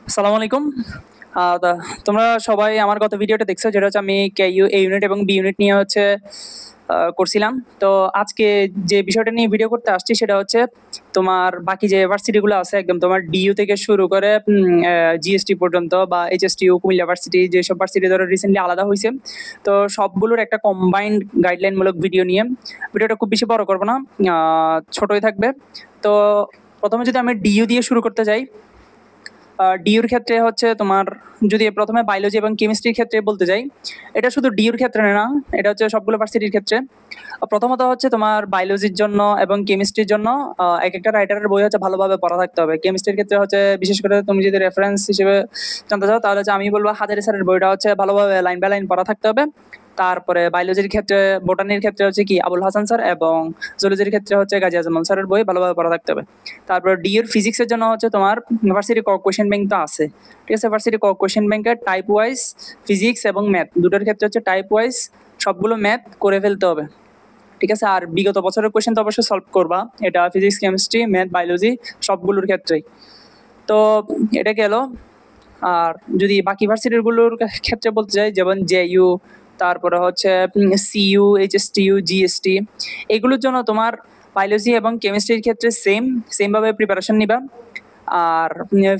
আসসালামু আলাইকুম। তোমরা সবাই আমার গত ভিডিওটা দেখছো, যেটা হচ্ছে আমি কেইউ এ ইউনিট এবং বি ইউনিট নিয়ে করছিলাম। তো আজকে যে বিষয়টা নিয়ে ভিডিও করতে আসছি সেটা হচ্ছে তোমার বাকি যে ভার্সিটি গুলো আছে, একদম তোমার ডিইউ থেকে শুরু করে জিএসটি পর্যন্ত বা এইচএসটিইউ, কুমিল্লা ভার্সিটি, যেসব ভার্সিটি ধরো রিসেন্টলি আলাদা হয়েছে, তো সবগুলোর একটা কম্বাইন্ড গাইডলাইন মূলক ভিডিও নিয়ে। ভিডিওটা খুব বেশি বড় করবো না, ছোটই থাকবে। তো প্রথমে যদি আমি ডিইউ দিয়ে শুরু করতে যাই, ডিউর ক্ষেত্রে হচ্ছে তোমার, যদি প্রথমে বায়োলজি এবং কেমিস্ট্রির ক্ষেত্রে বলতে যাই, এটা শুধু ডিউর ক্ষেত্রে না, এটা হচ্ছে সবগুলো ভার্সিটির ক্ষেত্রে। প্রথমত হচ্ছে তোমার বায়োলজির জন্য এবং কেমিস্ট্রির জন্য এক একটা রাইটারের বই হচ্ছে ভালোভাবে পড়া থাকতে হবে। কেমিস্ট্রির ক্ষেত্রে হচ্ছে বিশেষ করে তুমি যদি রেফারেন্স হিসেবে জানতে চাও, তাহলে হচ্ছে আমি বলবো হাজারি স্যারের বইটা হচ্ছে ভালোভাবে লাইন বাই লাইন পড়া থাকতে হবে। তারপরে বায়োলজির ক্ষেত্রে, বোটানির ক্ষেত্রে হচ্ছে কি আবুল হাসান স্যার, এবং জুলজির ক্ষেত্রে হচ্ছে গাজী আজমল স্যারের বই ভালোভাবে পড়া থাকতে হবে। তারপর ডি এর ফিজিক্সের জন্য হচ্ছে তোমার ভার্সিটি কোয়েশ্চেন ব্যাংক তো আছে, ঠিক আছে। ভার্সিটি কোয়েশ্চেন ব্যাংকের টাইপ ওয়াইজ ফিজিক্স এবং ম্যাথ দুটোর ক্ষেত্রে হচ্ছে টাইপ ওয়াইজ সবগুলো ম্যাথ করে ফেলতে হবে, ঠিক আছে। আর বিগত বছরের কোয়েশ্চেন তো অবশ্যই সলভ করবা, এটা ফিজিক্স, কেমিস্ট্রি, ম্যাথ, বায়োলজি সবগুলোর ক্ষেত্রেই। তো এটা গেল। আর যদি বাকি ভার্সিটিগুলোর ক্ষেত্রে বলতে চাই, যেমন জেইউ, তারপরে হচ্ছে সিইউ, এইচএসটিইউ, জিএসটি, এগুলোর জন্য তোমার বায়োলজি এবং কেমিস্ট্রির ক্ষেত্রে সেমভাবে প্রিপারেশন নিবা। আর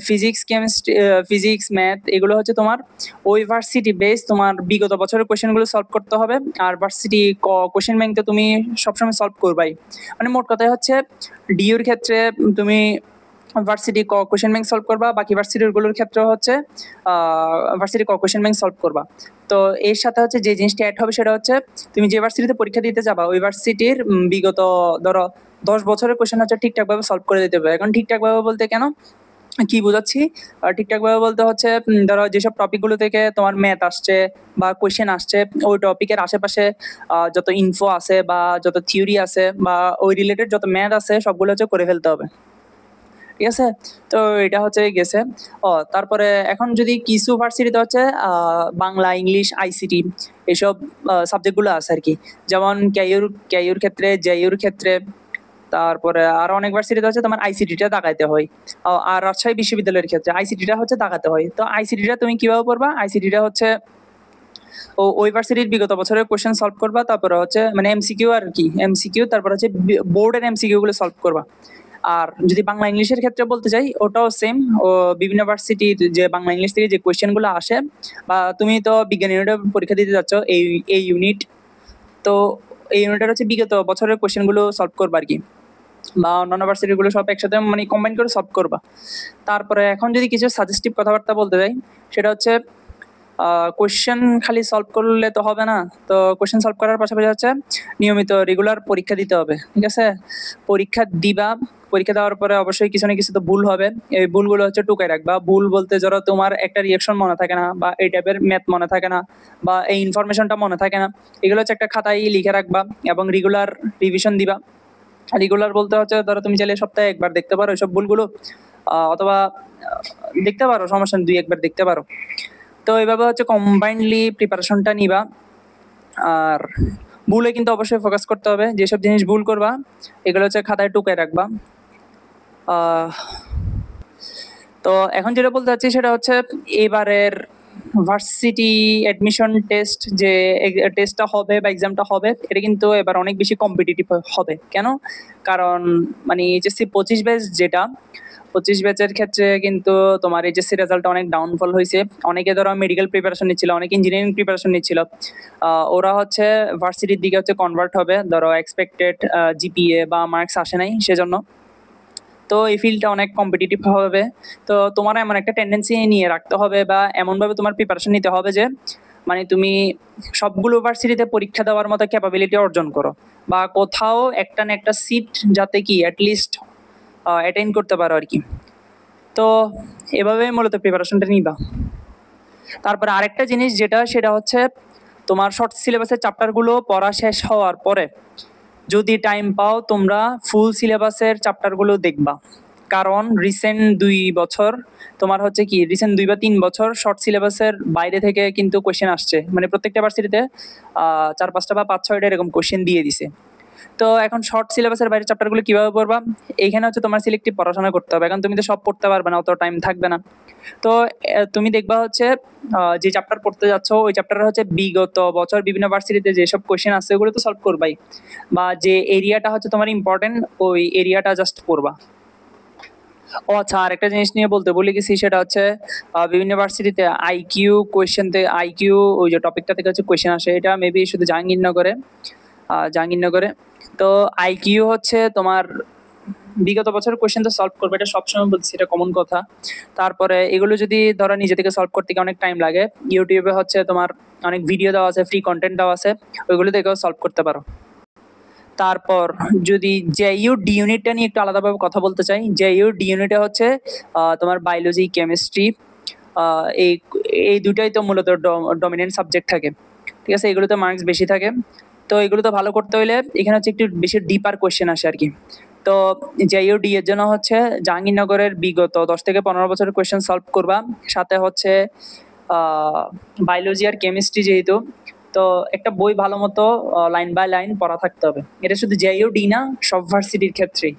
ফিজিক্স, কেমিস্ট্রি, ফিজিক্স, ম্যাথ এগুলো হচ্ছে তোমার ওই ভার্সিটি বেস, তোমার বিগত বছরের কোয়েশ্চেনগুলো সলভ করতে হবে। আর ভার্সিটি কোয়েশ্চেন ব্যাংক তো তুমি সবসময় সলভ করবাই। মানে মোট কথাই হচ্ছে ডিউর ক্ষেত্রে তুমি ভার্সিটি কোয়েশ্চেন ব্যাংক সলভ করবা, বাকি ভার্সিটিগুলোর ক্ষেত্রে হচ্ছে ভার্সিটি কোয়েশ্চেন ব্যাংক সলভ করবা। তো এর সাথে হচ্ছে যে জিনিসটা অ্যাড হবে সেটা হচ্ছে তুমি যে ভার্সিটিতে পরীক্ষা দিতে যাবা, ওই ভার্সিটির বিগত ধরো 10 বছরের কোয়েশ্চেন হচ্ছে ঠিকঠাকভাবে সলভ করে দিতে হবে। এখন ঠিকঠাকভাবে বলতে কেন কি বোঝাচ্ছি, ঠিকঠাকভাবে বলতে হচ্ছে ধরো যেসব টপিকগুলো থেকে তোমার ম্যাথ আসছে বা কোয়েশ্চেন আসছে, ওই টপিকের আশেপাশে যত ইনফো আছে বা যত থিওরি আছে বা ওই রিলেটেড যত ম্যাথ আছে সবগুলো হচ্ছে করে ফেলতে হবে, ঠিক আছে। তো এটা হচ্ছে গেছে। তারপরে এখন যদি কিছু ভার্সিটিতে হচ্ছে বাংলা, ইংলিশ, আইসিটি এইসব সাবজেক্টগুলো আছে আর কি, যেমন কেইউর ক্ষেত্রে, জেইউর ক্ষেত্রে, তারপরে আরো অনেক ভার্সিটিতে হচ্ছে তোমার আইসিটিটা দাগাইতে হয়। আর রাজশাহী বিশ্ববিদ্যালয়ের ক্ষেত্রে আইসিটিটা হচ্ছে দাগাতে হয়। তো আইসিটিটা তুমি কিভাবে পড়বা, আইসিটিটা হচ্ছে ওই ভার্সিটির বিগত বছরের কোশ্চেন সলভ করবা, তারপরে হচ্ছে মানে এমসিকিউ আর কি, এমসিকিউ, তারপর হচ্ছে বোর্ডের এমসিকিউ গুলো সলভ করবা। আর যদি বাংলা ইংলিশের ক্ষেত্রে বলতে চাই, ওটাও সেম। ও বিভিন্ন ভার্সিটি যে বাংলা ইংলিশ থেকে যে কোয়েশ্চেন গুলো আসে, বা তুমি তো বিজ্ঞান ইউনিটে পরীক্ষা দিতে যাচ্ছ, এই ইউনিট, তো এই ইউনিটের হচ্ছে বিগত বছরের কোয়েশ্চেন গুলো সলভ করবা আর কি, বা অন্যান্য ভার্সিটি গুলো সব একসাথে মানে কম্বাইন করে সলভ করবা। তারপরে এখন যদি কিছু সাজেস্টিভ কথাবার্তা বলতে যাই, সেটা হচ্ছে কোয়েশ্চেন খালি সলভ করলে তো হবে না। তো কোয়েশ্চেন সলভ করার পাশাপাশি হচ্ছে নিয়মিত রেগুলার পরীক্ষা দিতে হবে, ঠিক আছে। পরীক্ষা দিবা, পরীক্ষা দেওয়ার পরে অবশ্যই কিছু না কিছু তো ভুল হবে, এই ভুলগুলো হচ্ছে টুকাই রাখবা। ভুল বলতে ধরো তোমার একটা রিয়েকশন মনে থাকে না, বা এই টাইপের ম্যাথ মনে থাকে না, বা এই ইনফরমেশনটা মনে থাকে না, এগুলো হচ্ছে একটা খাতায় লিখে রাখবা এবং রেগুলার রিভিশন দিবা। রেগুলার বলতে হচ্ছে ধরো তুমি চাইলে সপ্তাহে একবার দেখতে পারো এসব ভুলগুলো, অথবা দেখতে পারো, সমস্যা নেই, 2-1বার দেখতে পারো। তো এইভাবে হচ্ছে কম্বাইন্ডলি প্রিপারেশনটা নিবা। আর ভুলে কিন্তু অবশ্যই ফোকাস করতে হবে, যেসব জিনিস ভুল করবা এগুলো হচ্ছে খাতায় টুকায় রাখবা। তো এখন যেটা বলতে চাচ্ছি সেটা হচ্ছে এবারের ভার্সিটি অ্যাডমিশন টেস্ট, যে টেস্টটা হবে বা এক্সামটা হবে, এটা কিন্তু এবার অনেক বেশি কম্পিটিটিভ হবে। কেন? কারণ মানে এইচএসসি 25 ব্যাচ, যেটা 25 ব্যাচের ক্ষেত্রে কিন্তু তোমার এইচএসসি রেজাল্টটা অনেক ডাউনফল হয়েছে। অনেকে ধরো মেডিকেল প্রিপারেশন নিচ্ছিল, অনেকে ইঞ্জিনিয়ারিং প্রিপারেশন নিচ্ছিল, ওরা হচ্ছে ভার্সিটির দিকে হচ্ছে কনভার্ট হবে, ধরো এক্সপেক্টেড জিপিএ বা মার্কস আসে নাই সেজন্য। তো এই ফিল্ডটা অনেক কম্পিটিটিভ হবে। তো তোমার এমন একটা টেন্ডেন্সি নিয়ে রাখতে হবে, বা এমনভাবে তোমার প্রিপারেশন নিতে হবে যে মানে তুমি সবগুলো ভার্সিটিতে পরীক্ষা দেওয়ার মতো ক্যাপাবিলিটি অর্জন করো, বা কোথাও একটা না একটা সিট যাতে কি অ্যাটলিস্ট অ্যাটেইন করতে পারো আর কি। তো এভাবে মূলত প্রিপারেশনটা নিবা। তারপরে আরেকটা জিনিস যেটা, সেটা হচ্ছে তোমার শর্ট সিলেবাসের চ্যাপ্টারগুলো পড়া শেষ হওয়ার পরে যদি টাইম পাও, তোমরা ফুল সিলেবাসের চ্যাপ্টারগুলো দেখবা। কারণ রিসেন্ট 2 বছর তোমার হচ্ছে কি, রিসেন্ট 2 বা 3 বছর শর্ট সিলেবাসের বাইরে থেকে কিন্তু কোয়েশ্চেন আসছে, মানে প্রত্যেকটা ভার্সিটিতে 4-5টা বা 5-6টা এরকম কোয়েশ্চেন দিয়ে দিছে। তো এখন শর্ট সিলেবাসের বাইরে চ্যাপ্টারগুলো কিভাবে পড়বা? এইখানে হচ্ছে তোমার সিলেক্টিভ পড়াশোনা করতে হবে। এখন তুমি তো সব পড়তে পারবে না, অত টাইম থাকবে না। তো তুমি দেখবা হচ্ছে যে চ্যাপ্টার পড়তে যাচ্ছ ওই চ্যাপ্টারে হচ্ছে বিগত বছর বিভিন্ন ভার্সিটিতে যেসব কোয়েশ্চেন আসছে ওগুলো তো সলভ করবাই, বা যে এরিয়াটা হচ্ছে তোমার ইম্পর্টেন্ট ওই এরিয়াটা জাস্ট পড়বা। ও আচ্ছা, আরেকটা জিনিস নিয়ে বলতে ভুলে গেছি, সেটা হচ্ছে বিভিন্ন ভার্সিটিতে আইকিউ কোয়েশ্চেন আইকিউ ওই যে টপিকটা থেকে হচ্ছে কোয়েশ্চেন আসে, এটা মেবি শুধু জাহাঙ্গীরনগরে। তো আইকিউ হচ্ছে তোমার বিগত বছরের কোয়েশ্চেন তো সলভ করবে, এটা সবসময় বলছি, এটা কমন কথা। তারপরে এগুলো যদি ধরো নিজে থেকে সলভ করতে গিয়ে অনেক টাইম লাগে, ইউটিউবে হচ্ছে তোমার অনেক ভিডিও দেওয়া আছে, ফ্রি কন্টেন্ট দেওয়া আছে, ওইগুলো থেকেও সলভ করতে পারো। তারপর যদি জেইউ ডি ইউনিটটা নিয়ে একটু আলাদাভাবে কথা বলতে চাই, জেইউ ডি ইউনিটে হচ্ছে তোমার বায়োলজি, কেমিস্ট্রি, এই এই দুটাই তো মূলত ডমিনেন্ট সাবজেক্ট থাকে, ঠিক আছে? এগুলোতে মার্কস বেশি থাকে। তো এগুলো তো ভালো করতে হলে এখানে হচ্ছে একটু বেশি ডিপার কোয়েশ্চেন আসে আর কি। তো জেইউ ডি এর জন্য হচ্ছে জাহাঙ্গীরনগরের বিগত 10 থেকে 15 বছরের কোয়েশ্চেন সলভ করবা, সাথে হচ্ছে বায়োলজি আর কেমিস্ট্রি যেহেতু, তো একটা বই ভালো মতো লাইন বাই লাইন পড়া থাকতে হবে। এটা শুধু জেইউ ডি না, সব ভার্সিটির ক্ষেত্রেই।